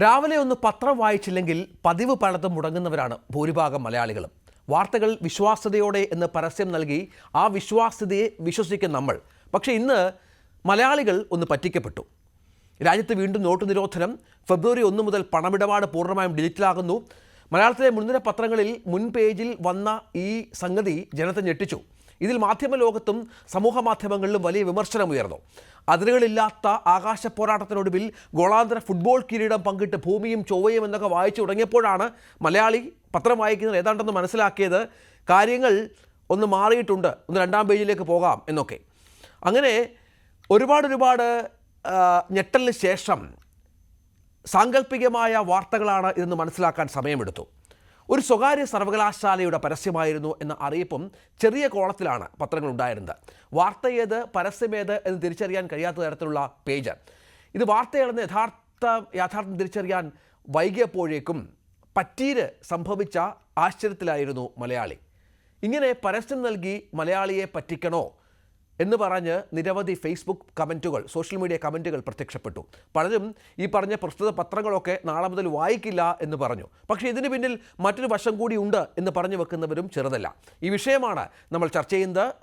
രാവിലെ ഒന്ന് പത്രം വായിച്ചില്ലെങ്കിൽ പതിവ് പലതും മുടങ്ങുന്നവരാണ് ഭൂരിഭാഗം മലയാളികളും. വാർത്തകൾ വിശ്വാസ്യതയോടെ എന്ന് പരസ്യം നൽകി ആ വിശ്വാസ്യതയെ വിശ്വസിക്കുന്ന നമ്മൾ. പക്ഷേ ഇന്ന് മലയാളികൾ ഒന്ന് പറ്റിക്കപ്പെട്ടു. രാജ്യത്ത് വീണ്ടും നോട്ട് നിരോധനം. ഫെബ്രുവരി 1 മുതൽ പണമിടപാട് പൂർണ്ണമായും ഡിജിറ്റലാകുന്നു. മലയാളത്തിലെ മുൻനിര പത്രങ്ങളിൽ മുൻ പേജിൽ വന്ന ഈ സംഗതി ജനത്തെ ഞെട്ടിച്ചു. ഇതിൽ മാധ്യമ ലോകത്തും സമൂഹ മാധ്യമങ്ങളിലും വലിയ വിമർശനമുയർന്നു. അതിരുകളില്ലാത്ത ആകാശ പോരാട്ടത്തിനൊടുവിൽ ഗോളാന്തര ഫുട്ബോൾ കിരീടം പങ്കിട്ട് ഭൂമിയും ചൊവ്വയും എന്നൊക്കെ വായിച്ചു തുടങ്ങിയപ്പോഴാണ് മലയാളി പത്രം വായിക്കുന്നത് ഏതാണ്ടെന്ന് മനസ്സിലാക്കിയത്. കാര്യങ്ങൾ ഒന്ന് മാറിയിട്ടുണ്ട്, ഒന്ന് 2-ാം പേജിലേക്ക് പോകാം എന്നൊക്കെ. അങ്ങനെ ഒരുപാട് ഞെട്ടലിന് ശേഷം സാങ്കല്പികമായ വാർത്തകളാണ് ഇതെന്ന് മനസ്സിലാക്കാൻ സമയമെടുത്തു. ഒരു സ്വകാര്യ സർവകലാശാലയുടെ പരസ്യമായിരുന്നു എന്ന അറിയിപ്പും ചെറിയ കോളത്തിലാണ് പത്രങ്ങൾ ഉണ്ടായിരുന്നത്. വാർത്ത ഏത് പരസ്യമേത് എന്ന് തിരിച്ചറിയാൻ കഴിയാത്ത തരത്തിലുള്ള പേജ്. ഇത് വാർത്തയാണെന്ന് യാഥാർത്ഥ്യം തിരിച്ചറിയാൻ വൈകിയപ്പോഴേക്കും പറ്റീര് സംഭവിച്ച ആശ്ചര്യത്തിലായിരുന്നു മലയാളി. ഇങ്ങനെ പരസ്യം നൽകി മലയാളിയെ പറ്റിക്കണോ എന്ന് പറഞ്ഞ് നിരവധി ഫേസ്ബുക്ക് കമൻറ്റുകൾ, സോഷ്യൽ മീഡിയ കമൻറ്റുകൾ പ്രത്യക്ഷപ്പെട്ടു. പലരും ഈ പറഞ്ഞ പ്രസ്തുത പത്രങ്ങളൊക്കെ നാളെ മുതൽ വായിക്കില്ല എന്ന് പറഞ്ഞു. പക്ഷേ ഇതിന് പിന്നിൽ മറ്റൊരു വശം കൂടി ഉണ്ട് എന്ന് പറഞ്ഞു വെക്കുന്നവരും ചെറുതല്ല. ഈ വിഷയമാണ് നമ്മൾ ചർച്ച ചെയ്യുന്നത്.